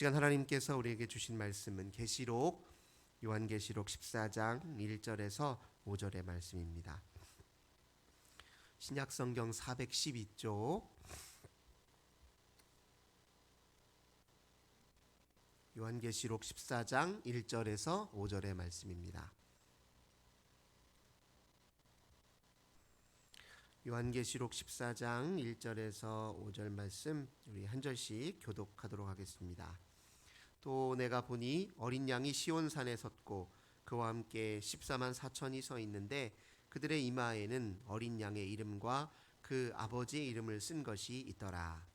시간 하나님께서 우리에게 주신 말씀은 요한계시록 14장 1절에서 5절의 말씀입니다. 신약성경 412쪽 요한계시록 14장 1절에서 5절의 말씀입니다. 요한계시록 14장 1절에서 5절 말씀 우리 한 절씩 교독하도록 하겠습니다. 또 내가 보니 어린 양이 시온산에 섰고 그와 함께 14만 4천이 서 있는데 그들의 이마에는 어린 양의 이름과 그 아버지의 이름을 쓴 것이 있더라.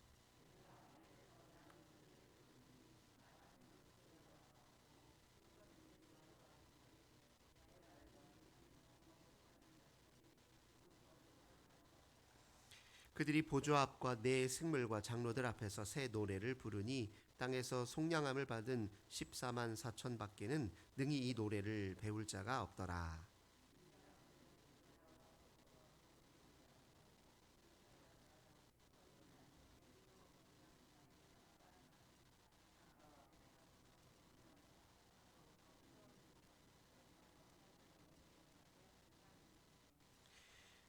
그들이 보좌 앞과 네 생물과 장로들 앞에서 새 노래를 부르니 땅에서 속량함을 받은 14만 4천 밖에는 능히 이 노래를 배울 자가 없더라.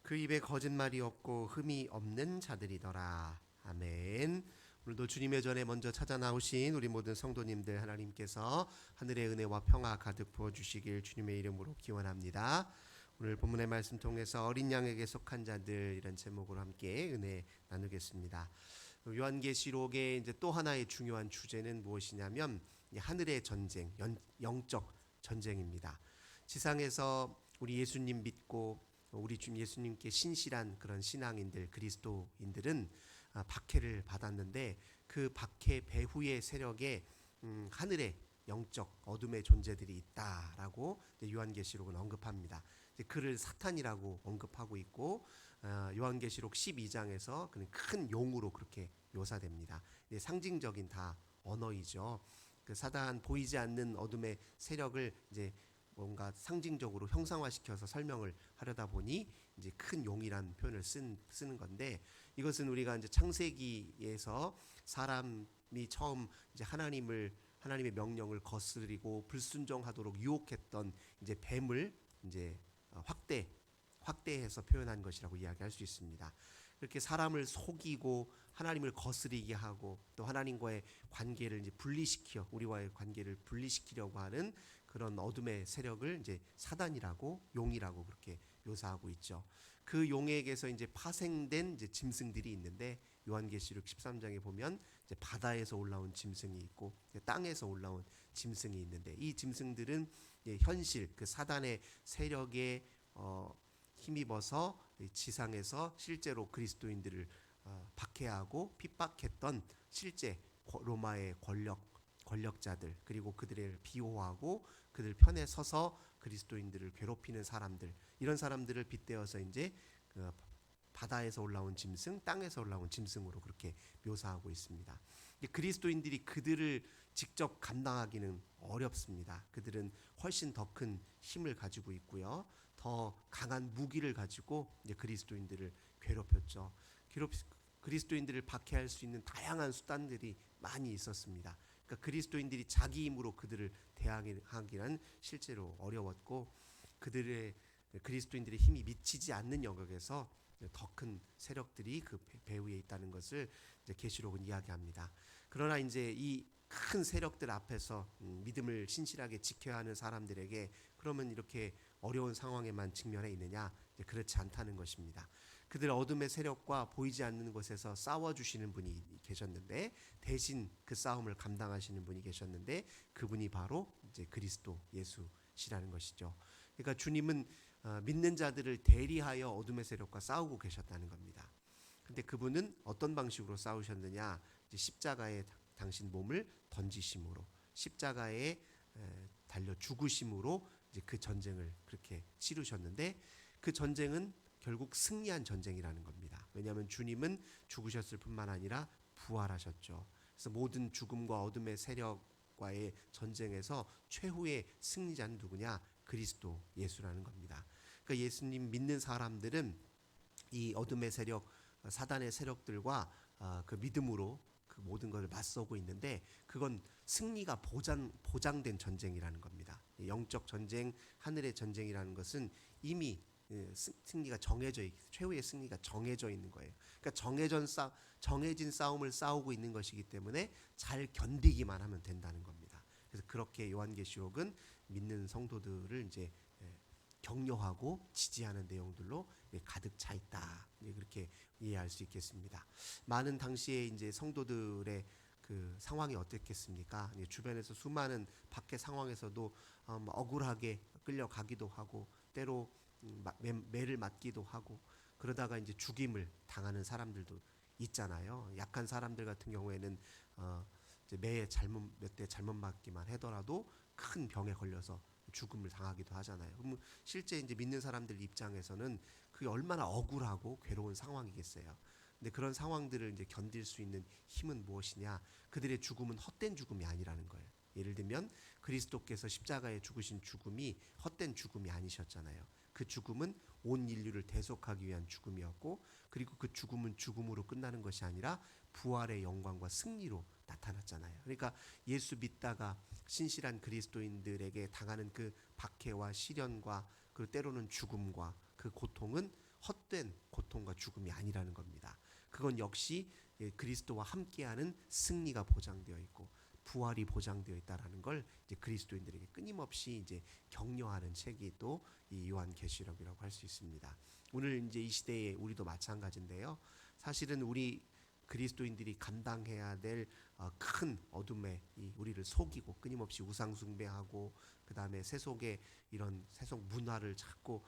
그 입에 거짓말이 없고 흠이 없는 자들이더라. 아멘. 오늘도 주님의 전에 먼저 찾아 나오신 우리 모든 성도님들 하나님께서 하늘의 은혜와 평화 가득 부어주시길 주님의 이름으로 기원합니다. 오늘 본문의 말씀 통해서 어린 양에게 속한 자들 이런 제목으로 함께 은혜 나누겠습니다. 요한계시록의 이제 또 하나의 중요한 주제는 무엇이냐면 하늘의 전쟁, 영적 전쟁입니다. 지상에서 우리 예수님 믿고 우리 주님 예수님께 신실한 그런 신앙인들, 그리스도인들은 박해를 받았는데 그 박해 배후의 세력에 하늘의 영적 어둠의 존재들이 있다라고 요한계시록은 언급합니다. 그를 사탄이라고 언급하고 있고 요한계시록 12장에서 그는 큰 용으로 그렇게 묘사됩니다. 상징적인 다 언어이죠. 그 사단 보이지 않는 어둠의 세력을 이제 뭔가 상징적으로 형상화시켜서 설명을 하려다 보니 이제 큰 용이라는 표현을 쓰는 건데 이것은 우리가 이제 창세기에서 사람이 처음 이제 하나님의 명령을 거스르고 불순종하도록 유혹했던 이제 뱀을 이제 확대해서 표현한 것이라고 이야기할 수 있습니다. 그렇게 사람을 속이고 하나님을 거스리게 하고 또 하나님과의 관계를 이제 우리와의 관계를 분리시키려고 하는 그런 어둠의 세력을 이제 사단이라고 용이라고 그렇게 묘사하고 있죠. 그 용에게서 이제 파생된 이제 짐승들이 있는데 요한계시록 13장에 보면 이제 바다에서 올라온 짐승이 있고 땅에서 올라온 짐승이 있는데 이 짐승들은 현실 그 사단의 세력에 힘입어서 지상에서 실제로 그리스도인들을 박해하고 핍박했던 실제 로마의 권력자들 그리고 그들을 비호하고 그들 편에 서서 그리스도인들을 괴롭히는 사람들 이런 사람들을 빗대어서 이제 바다에서 올라온 짐승, 땅에서 올라온 짐승으로 그렇게 묘사하고 있습니다. 그리스도인들이 그들을 직접 감당하기는 어렵습니다. 그들은 훨씬 더 큰 힘을 가지고 있고요. 더 강한 무기를 가지고 이제 그리스도인들을 괴롭혔죠. 그리스도인들을 박해할 수 있는 다양한 수단들이 많이 있었습니다. 그러니까 그리스도인들이 자기 힘으로 그들을 대항하기는 실제로 어려웠고 그리스도인들의 힘이 미치지 않는 영역에서 더 큰 세력들이 그 배후에 있다는 것을 이제 계시록은 이야기합니다. 그러나 이제 이 큰 세력들 앞에서 믿음을 신실하게 지켜야 하는 사람들에게 그러면 이렇게 어려운 상황에만 직면해 있느냐? 그렇지 않다는 것입니다. 그들 어둠의 세력과 보이지 않는 곳에서 싸워주시는 분이 계셨는데 대신 그 싸움을 감당하시는 분이 계셨는데 그분이 바로 이제 그리스도 예수시라는 것이죠. 그러니까 주님은 믿는 자들을 대리하여 어둠의 세력과 싸우고 계셨다는 겁니다. 근데 그분은 어떤 방식으로 싸우셨느냐? 이제 십자가에 당신 몸을 던지심으로 십자가에 달려 죽으심으로 이제 그 전쟁을 그렇게 치르셨는데 그 전쟁은 결국 승리한 전쟁이라는 겁니다. 왜냐하면 주님은 죽으셨을 뿐만 아니라 부활하셨죠. 그래서 모든 죽음과 어둠의 세력과의 전쟁에서 최후의 승리자는 누구냐? 그리스도 예수라는 겁니다. 그러니까 예수님 믿는 사람들은 이 어둠의 세력, 사단의 세력들과 그 믿음으로 그 모든 것을 맞서고 있는데 그건 승리가 보장된 전쟁이라는 겁니다. 영적 전쟁, 하늘의 전쟁이라는 것은 이미 승리가 최후의 승리가 정해져 있는 거예요. 그러니까 정해진 싸움을 싸우고 있는 것이기 때문에 잘 견디기만 하면 된다는 겁니다. 그래서 그렇게 요한계시록은 믿는 성도들을 이제 격려하고 지지하는 내용들로 가득 차 있다. 그렇게 이해할 수 있겠습니다. 많은 당시에 이제 성도들의 그 상황이 어땠겠습니까? 주변에서 수많은 밖의 상황에서도 억울하게 끌려가기도 하고 때로 매를 맞기도 하고 그러다가 이제 죽임을 당하는 사람들도 있잖아요. 약한 사람들 같은 경우에는 이제 몇 대 잘못 맞기만 하더라도 큰 병에 걸려서 죽음을 당하기도 하잖아요. 그럼 실제 이제 믿는 사람들 입장에서는 그게 얼마나 억울하고 괴로운 상황이겠어요. 근데 그런 상황들을 이제 견딜 수 있는 힘은 무엇이냐? 그들의 죽음은 헛된 죽음이 아니라는 거예요. 예를 들면 그리스도께서 십자가에 죽으신 죽음이 헛된 죽음이 아니셨잖아요. 그 죽음은 온 인류를 대속하기 위한 죽음이었고, 그리고 그 죽음은 죽음으로 끝나는 것이 아니라 부활의 영광과 승리로 나타났잖아요. 그러니까 예수 믿다가 신실한 그리스도인들에게 당하는 그 박해와 시련과 그리고 때로는 죽음과 그 고통은 헛된 고통과 죽음이 아니라는 겁니다. 그건 역시 그리스도와 함께하는 승리가 보장되어 있고 부활이 보장되어 있다라는 걸 이제 그리스도인들에게 끊임없이 이제 격려하는 책이 또 이 요한계시록이라고 할 수 있습니다. 오늘 이제 이 시대에 우리도 마찬가지인데요. 사실은 우리 그리스도인들이 감당해야 될 큰 어둠에 우리를 속이고 끊임없이 우상 숭배하고 그 다음에 세속의 이런 세속 문화를 자꾸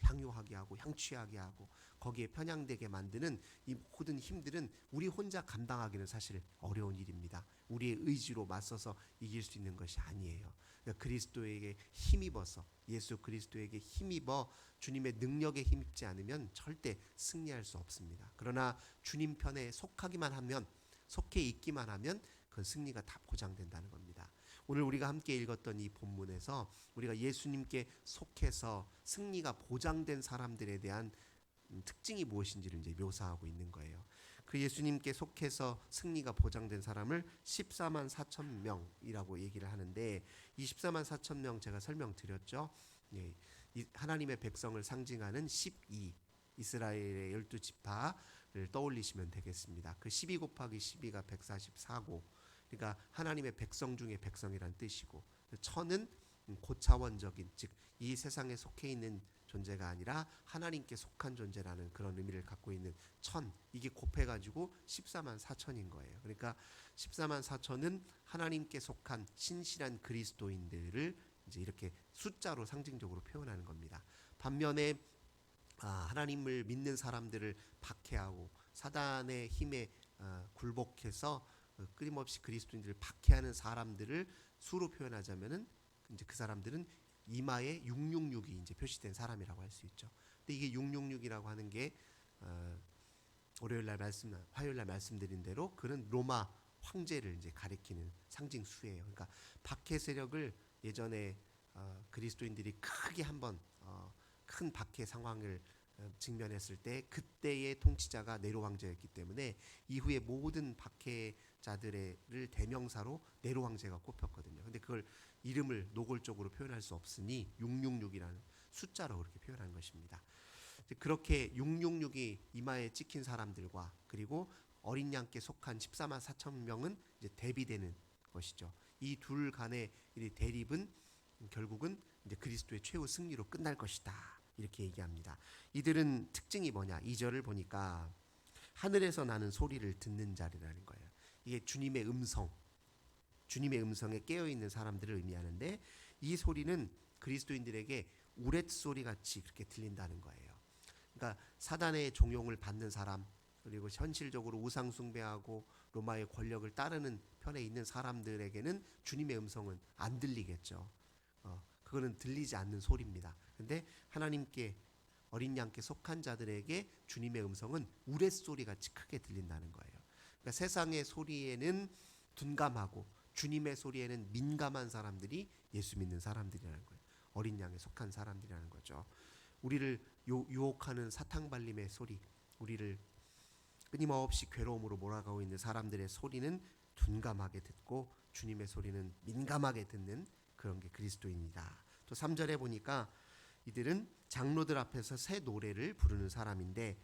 향유하게 하고 향취하게 하고 거기에 편향되게 만드는 이 모든 힘들은 우리 혼자 감당하기는 사실 어려운 일입니다. 우리의 의지로 맞서서 이길 수 있는 것이 아니에요. 그러니까 그리스도에게 힘입어서 예수 그리스도에게 힘입어 주님의 능력에 힘입지 않으면 절대 승리할 수 없습니다. 그러나 주님 편에 속해 있기만 하면 그 승리가 다 보장된다는 겁니다. 오늘 우리가 함께 읽었던 이 본문에서 우리가 예수님께 속해서 승리가 보장된 사람들에 대한 특징이 무엇인지를 이제 묘사하고 있는 거예요. 그 예수님께 속해서 승리가 보장된 사람을 14만 4천 명이라고 얘기를 하는데 이 14만 4천 명 제가 설명드렸죠. 하나님의 백성을 상징하는 12 이스라엘의 12지파를 떠올리시면 되겠습니다. 그 12 곱하기 12가 144고 그러니까 하나님의 백성 중에 백성이란 뜻이고 천은 고차원적인 즉 이 세상에 속해 있는 존재가 아니라 하나님께 속한 존재라는 그런 의미를 갖고 있는 천 이게 곱해가지고 14만 4천인 거예요. 그러니까 14만 4천은 하나님께 속한 신실한 그리스도인들을 이제 이렇게 숫자로 상징적으로 표현하는 겁니다. 반면에 하나님을 믿는 사람들을 박해하고 사단의 힘에 굴복해서 끊임없이 그리스도인들을 박해하는 사람들을 수로 표현하자면은 이제 그 사람들은 이마에 666이 이제 표시된 사람이라고 할 수 있죠. 근데 이게 666이라고 하는 게 화요일 날 말씀드린 대로 그는 로마 황제를 이제 가리키는 상징 수예요. 그러니까 박해 세력을 예전에 그리스도인들이 크게 한번 큰 박해 상황을 직면했을 때 그때의 통치자가 네로 황제였기 때문에 이후에 모든 박해자들을 대명사로 네로 황제가 꼽혔거든요. 근데 그걸 이름을 노골적으로 표현할 수 없으니 666이라는 숫자로 그렇게 표현한 것입니다. 그렇게 666이 이마에 찍힌 사람들과 그리고 어린 양께 속한 14만 4천 명은 이제 대비되는 것이죠. 이 둘 간의 이 대립은 결국은 이제 그리스도의 최후 승리로 끝날 것이다. 이렇게 얘기합니다. 이들은 특징이 뭐냐? 2절을 보니까 하늘에서 나는 소리를 듣는 자리라는 거예요. 이게 주님의 음성에 깨어있는 사람들을 의미하는데 이 소리는 그리스도인들에게 우렛소리 같이 그렇게 들린다는 거예요. 그러니까 사단의 종용을 받는 사람 그리고 현실적으로 우상 숭배하고 로마의 권력을 따르는 편에 있는 사람들에게는 주님의 음성은 안 들리겠죠. 그거는 들리지 않는 소리입니다. 근데 하나님께 어린 양께 속한 자들에게 주님의 음성은 우레소리 같이 크게 들린다는 거예요. 그러니까 세상의 소리에는 둔감하고 주님의 소리에는 민감한 사람들이 예수 믿는 사람들이라는 거예요. 어린 양에 속한 사람들이라는 거죠. 우리를 유혹하는 사탕발림의 소리, 우리를 끊임없이 괴로움으로 몰아가고 있는 사람들의 소리는 둔감하게 듣고 주님의 소리는 민감하게 듣는 그런 게 그리스도입니다. 또 3절에 보니까 이들은 장로들 앞에서 새 노래를 부르는 사람인데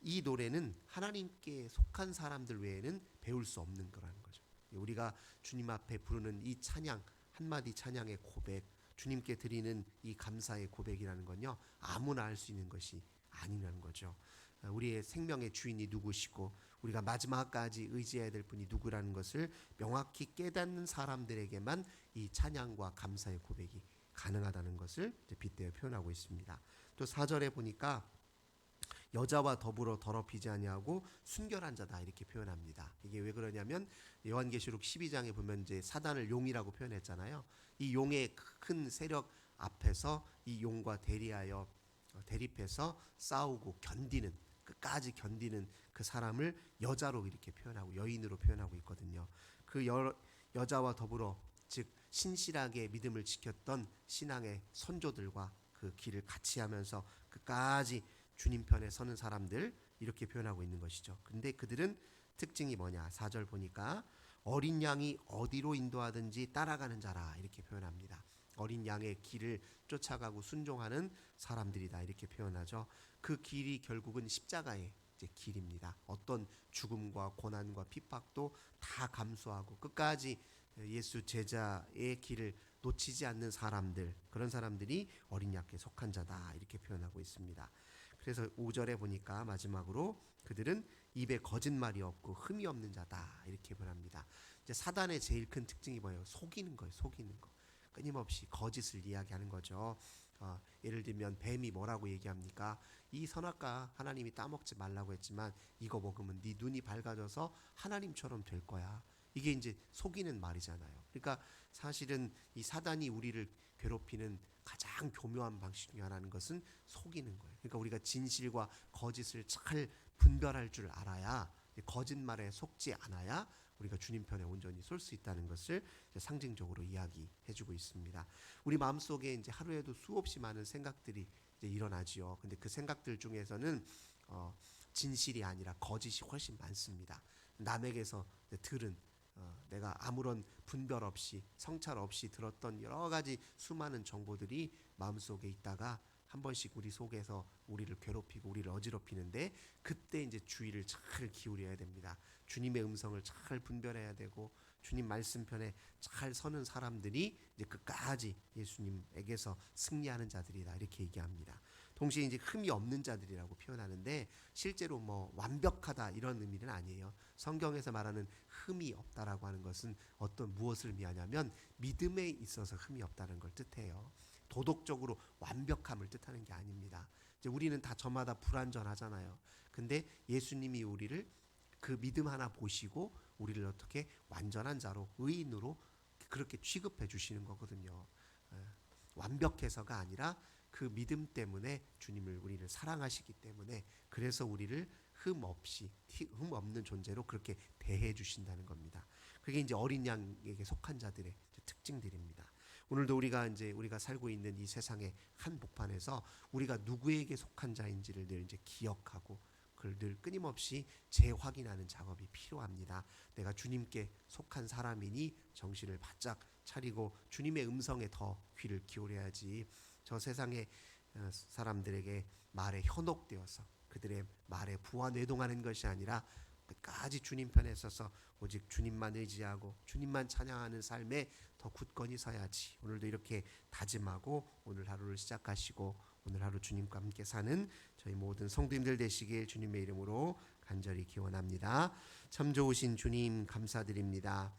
이 노래는 하나님께 속한 사람들 외에는 배울 수 없는 거라는 거죠. 우리가 주님 앞에 부르는 이 찬양, 한마디 찬양의 고백, 주님께 드리는 이 감사의 고백이라는 건요, 아무나 할 수 있는 것이 아니라는 거죠. 우리의 생명의 주인이 누구시고 우리가 마지막까지 의지해야 될 분이 누구라는 것을 명확히 깨닫는 사람들에게만 이 찬양과 감사의 고백이 가능하다는 것을 빗대어 표현하고 있습니다. 또 4절에 보니까 여자와 더불어 더럽히지 아니하고 순결한 자다 이렇게 표현합니다. 이게 왜 그러냐면 요한계시록 12장에 보면 이제 사단을 용이라고 표현했잖아요. 이 용의 큰 세력 앞에서 이 용과 대립해서 싸우고 견디는, 끝까지 견디는 그 사람을 여자로 이렇게 표현하고 여인으로 표현하고 있거든요. 그 여자와 더불어 즉 신실하게 믿음을 지켰던 신앙의 선조들과 그 길을 같이 하면서 끝까지 주님 편에 서는 사람들 이렇게 표현하고 있는 것이죠. 근데 그들은 특징이 뭐냐? 4절 보니까 어린 양이 어디로 인도하든지 따라가는 자라 이렇게 표현합니다. 어린 양의 길을 쫓아가고 순종하는 사람들이다 이렇게 표현하죠. 그 길이 결국은 십자가의 이제 길입니다. 어떤 죽음과 고난과 핍박도 다 감수하고 끝까지 예수 제자의 길을 놓치지 않는 사람들, 그런 사람들이 어린 양에 속한 자다 이렇게 표현하고 있습니다. 그래서 5절에 보니까 마지막으로 그들은 입에 거짓말이 없고 흠이 없는 자다 이렇게 표현합니다. 이제 사단의 제일 큰 특징이 뭐예요? 속이는 거예요. 속이는 거. 끊임없이 거짓을 이야기하는 거죠. 예를 들면 뱀이 뭐라고 얘기합니까? 이 선악과 하나님이 따먹지 말라고 했지만 이거 먹으면 네 눈이 밝아져서 하나님처럼 될 거야. 이게 이제 속이는 말이잖아요. 그러니까 사실은 이 사단이 우리를 괴롭히는 가장 교묘한 방식 중에 하나는 것은 속이는 거예요. 그러니까 우리가 진실과 거짓을 잘 분별할 줄 알아야, 거짓말에 속지 않아야 우리가 주님 편에 온전히 설 수 있다는 것을 상징적으로 이야기해주고 있습니다. 우리 마음속에 이제 하루에도 수없이 많은 생각들이 이제 일어나지요. 근데 그 생각들 중에서는 진실이 아니라 거짓이 훨씬 많습니다. 남에게서 들은 내가 아무런 분별 없이 성찰 없이 들었던 여러 가지 수많은 정보들이 마음속에 있다가 한 번씩 우리 속에서 우리를 괴롭히고 우리를 어지럽히는데 그때 이제 주의를 잘 기울여야 됩니다. 주님의 음성을 잘 분별해야 되고 주님 말씀 편에 잘 서는 사람들이 이제 끝까지 예수님에게서 승리하는 자들이다 이렇게 얘기합니다. 동시에 이제 흠이 없는 자들이라고 표현하는데 실제로 뭐 완벽하다 이런 의미는 아니에요. 성경에서 말하는 흠이 없다라고 하는 것은 어떤 무엇을 의미하냐면 믿음에 있어서 흠이 없다는 걸 뜻해요. 도덕적으로 완벽함을 뜻하는 게 아닙니다. 이제 우리는 다 저마다 불완전하잖아요. 근데 예수님이 우리를 그 믿음 하나 보시고 우리를 어떻게 완전한 자로 의인으로 그렇게 취급해 주시는 거거든요. 완벽해서가 아니라 그 믿음 때문에 주님을 우리를 사랑하시기 때문에 그래서 우리를 흠 없는 존재로 그렇게 대해 주신다는 겁니다. 그게 이제 어린 양에게 속한 자들의 특징들입니다. 오늘도 우리가 살고 있는 이 세상의 한복판에서 우리가 누구에게 속한 자인지를 늘 이제 기억하고 그걸 늘 끊임없이 재확인하는 작업이 필요합니다. 내가 주님께 속한 사람이니 정신을 바짝 차리고 주님의 음성에 더 귀를 기울여야지. 저 세상의 사람들에게 말에 현혹되어서 그들의 말에 부하뇌동하는 것이 아니라 끝까지 주님 편에 서서 오직 주님만 의지하고 주님만 찬양하는 삶에 더 굳건히 서야지. 오늘도 이렇게 다짐하고 오늘 하루를 시작하시고 오늘 하루 주님과 함께 사는 저희 모든 성도님들 되시길 주님의 이름으로 간절히 기원합니다. 참 좋으신 주님 감사드립니다.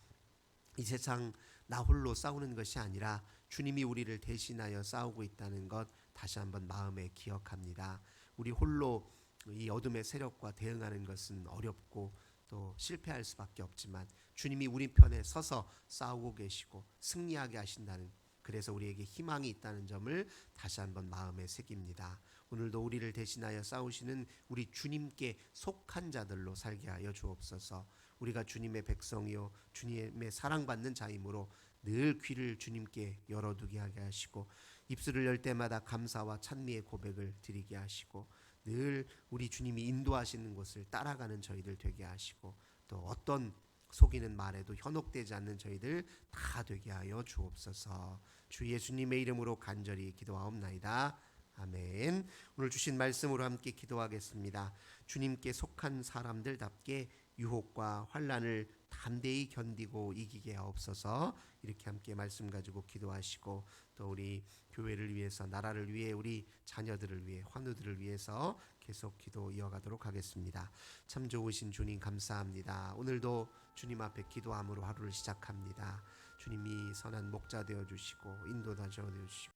이 세상 나 홀로 싸우는 것이 아니라 주님이 우리를 대신하여 싸우고 있다는 것 다시 한번 마음에 기억합니다. 우리 홀로 이 어둠의 세력과 대응하는 것은 어렵고 또 실패할 수밖에 없지만 주님이 우리 편에 서서 싸우고 계시고 승리하게 하신다는, 그래서 우리에게 희망이 있다는 점을 다시 한번 마음에 새깁니다. 오늘도 우리를 대신하여 싸우시는 우리 주님께 속한 자들로 살게 하여 주옵소서. 우리가 주님의 백성이요 주님의 사랑받는 자이므로 늘 귀를 주님께 열어두게 하게 하시고 입술을 열 때마다 감사와 찬미의 고백을 드리게 하시고 늘 우리 주님이 인도하시는 곳을 따라가는 저희들 되게 하시고, 또 어떤 속이는 말에도 현혹되지 않는 저희들 다 되게 하여 주옵소서. 주 예수님의 이름으로 간절히 기도하옵나이다. 아멘. 오늘 주신 말씀으로 함께 기도하겠습니다. 주님께 속한 사람들답게 유혹과 환난을 담대히 견디고 이기게 하옵소서. 이렇게 함께 말씀 가지고 기도하시고, 또 우리 교회를 위해서, 나라를 위해, 우리 자녀들을 위해, 환우들을 위해서 계속 기도 이어가도록 하겠습니다. 참 좋으신 주님 감사합니다. 오늘도 주님 앞에 기도함으로 하루를 시작합니다. 주님이 선한 목자 되어 주시고 인도자 되어 주시고